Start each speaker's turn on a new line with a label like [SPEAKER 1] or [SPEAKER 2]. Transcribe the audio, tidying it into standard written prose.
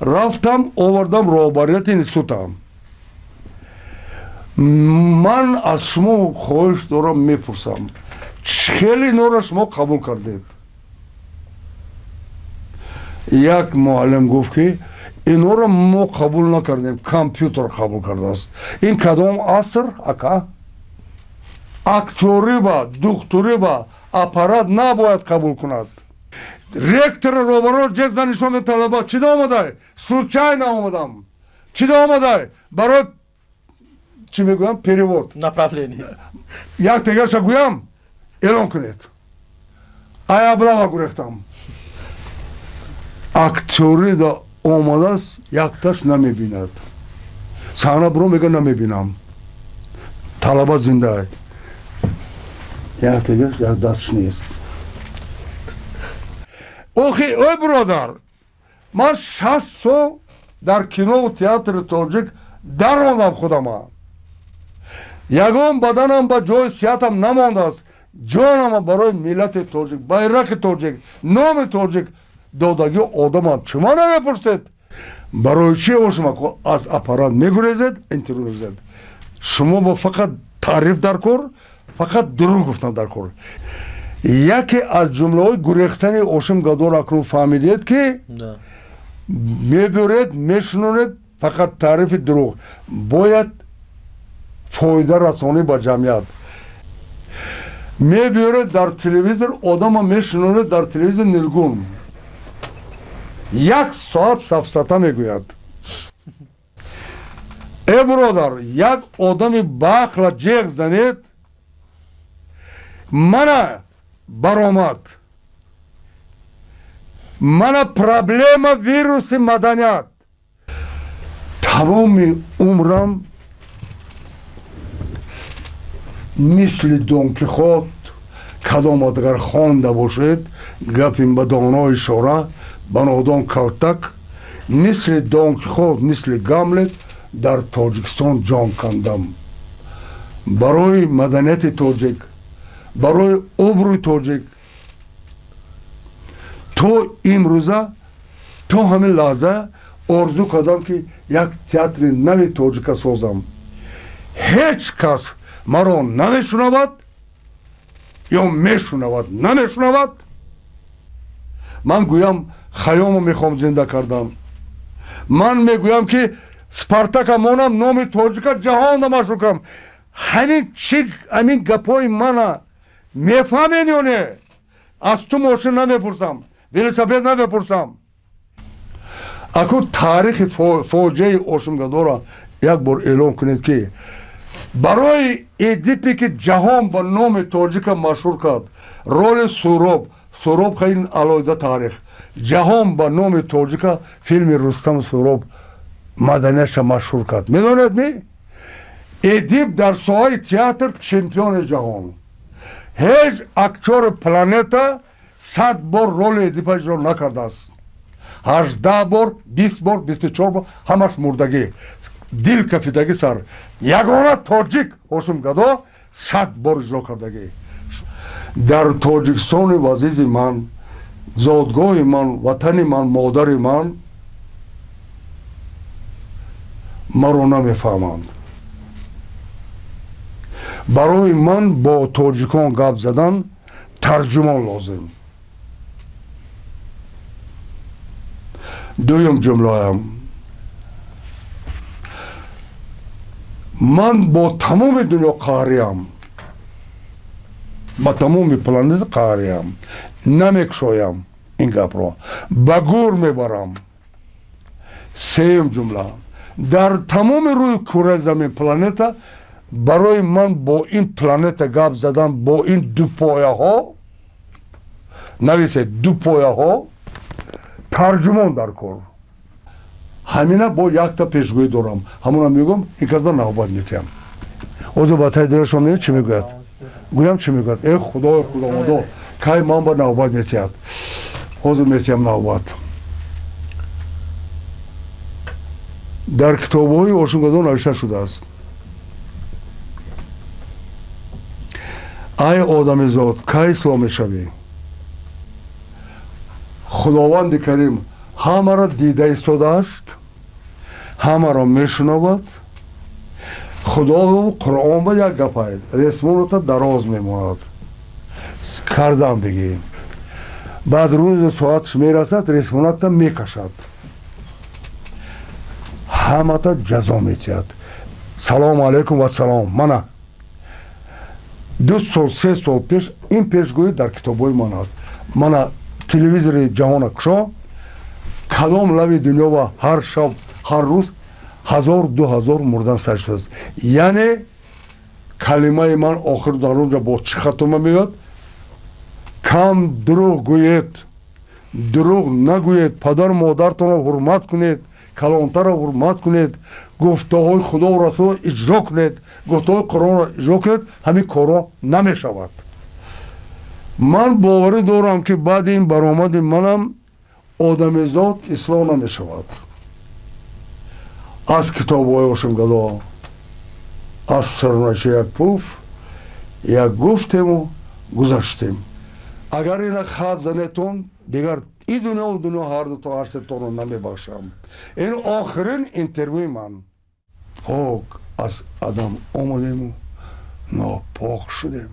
[SPEAKER 1] رفتم آوردم رهبریت اینستیتوتم. من از شما خواهش دارم میپرسم خیلی اینا را شما قبول کردید؟ یک معلم گفت که اینا را ما قبول نکردیم، کامپیوتر قبول کرده است. این کدام عصر اکا؟ اکتوری با دکتری با اپارات نباید قبول کند. رектор роборо ҷек занишон ме талаба чида омадай? Случайно омадам. Чида омадай? Барои чӣ мегӯям? Перевод.
[SPEAKER 2] Направление.
[SPEAKER 1] Як тегаша гӯям? Эълон кунед. Аяблава гурехтам. Актёри да омадааст, якташ намебинад. Саҳна биро мега намебинам. Талаба зинда. Як тегаш, як дастш нест. охи ой биродар, ман 60 сол дар кинову театри тоҷик дарондам худама. Ягон баданам ба ҷои сиҳатам намондааст. ҷонама барои миллати тоҷик, байраки тоҷик, номи тоҷик додагӣ одама чума намепурсед? Барои чи ошума аз аппарат мегурезед, интервю мегӯзед? Шумо бо фақат таъриф дар кор, фақат дурӯғ гуфтан дар кор. яке аз ҷумлаҳои гурехтани Ошим Гадор акнун фаҳмидед ки мебуред, мешунонед фақат таърифи дурӯғ. бояд фоида расонӣ ба ҷамъият. мебиёред дар телевизор, одама мешунонед дар телевизор нилгун. 1 соат сафсата мегӯяд. э биродар, як одами баақла ҷеғ занед, мана баромад, мана проблема вируси маданият. тамоми умрам мисли Дон Кихот кадомат агар хонда бошед, гапим ба доно ишора, ба нодон калтак, мисли Дон Кихот, мисли Гамлет дар Тоҷикистон ҷон кандам. барои маданияти тоҷик, барои обрӯи тоҷик то имрӯза, то ҳамин лаҳза орзу кардам ки як театри нави тоҷика созам. ҳеҷ кас маро намешунавад ё мешунавад, намешунавад. ман гӯям хаёмо мехоҳам зинда кардан. ман мегӯям ки Спартака монам, номи тоҷика ҷаҳонда машҳур кардам. ҳамин гапҳои мана мефаҳмед ё не? аз ту мошин намепурсам, велосипед намепурсам. акун таърихи фоҷиаи Ошим Гадора як бор эълон кунед ки барои эдипе ки ҷаҳон ба номи тоҷика машҳур кард, роли Суроб хеле алоҳида таърих, ҷаҳон ба номи тоҷика филми Рустам Суроб маданияша машҳур кард. медонед ми? эдип дар соҳаи театр чемпиони ҷаҳон. ҳеҷ актёри планета 100 бор роли эдипа иҷро накардааст. 18 бор, 20 бор, 24 бор ҳамаш мурдагӣ, дил кафидагӣ сар. ягона тоҷик Ошим Гадо 100 бор иҷро кардагӣ. дар Тоҷикистони вазизи ман, зодгоҳи ман, ватани ман, модари ман маро намефаҳманд. барои ман бо тоҷикон гап задан тарҷумон лозим. дуюм ҷумлаам, ман бо тамоми дунё қаҳриям, ба тамоми планета қаҳриям, намекушоям ин гапро, ба гур мебарам. сеюм ҷумла, дар тамоми рӯи кураи замин планета барои ман бо ин планета гап задан, бо ин дупояҳо, нависед дупояҳо, тарҷумон дар кор. ҳамина бо якта пешгӯӣ дорам. ҳамона мегӯям ин кадба навбат метиям. озо батаи дилашон меёд чӣ мегӯяд? гӯям чӣ мегӯяд? э худои худовандо, кай ман ба навбат метиҳад. ҳозир метиям навбат. дар китобҳои Ошим Гадор навишта шудааст: ай одамизод, кай ислом мешавӣ? худованди карим ҳамаро дида истодааст, ҳамаро мешунавад. худо қуръон ба як гапаед, ресмоната дароз мемонад. Кардам бигӣ. баъд рӯзи соатш мерасад, ресмоната мекашад. ҳамата ҷазо метиҳад. салому алайкум ва салом. Мана 2 сол 3 сол пеш ин пешгӯӣ дар китобҳои ман аст. Мана телевизори ҷаҳона кушо, кадом лави дунё ва ҳар шаб ҳар рӯз 1000-2000 мурдан сар шудааст. яъне калимаи ман охир дар онҷа бо чӣ хатома меояд? кам дурӯғ гӯед, дурӯғ нагӯед, падару модартонро ҳурмат кунед, калонтарро ҳурмат кунед, гуфтаҳои худову расулро иҷро кунед, гуфтаҳои қуръонро иҷро кунед, ҳамин корро намешавад. ман боварӣ дорам ки баъди ин баромади манам одамизод ислоҳ намешавад. аз китобҳои ҳошимгадо аз сарнаши як пуф як гуфтему гузаштем. агар ина хат занетон дигар ин дунёву дунё ҳардуто ҳарсетонро намебахшам. ин охирин интервюи ман. пок аз адам омадему нопок шудем.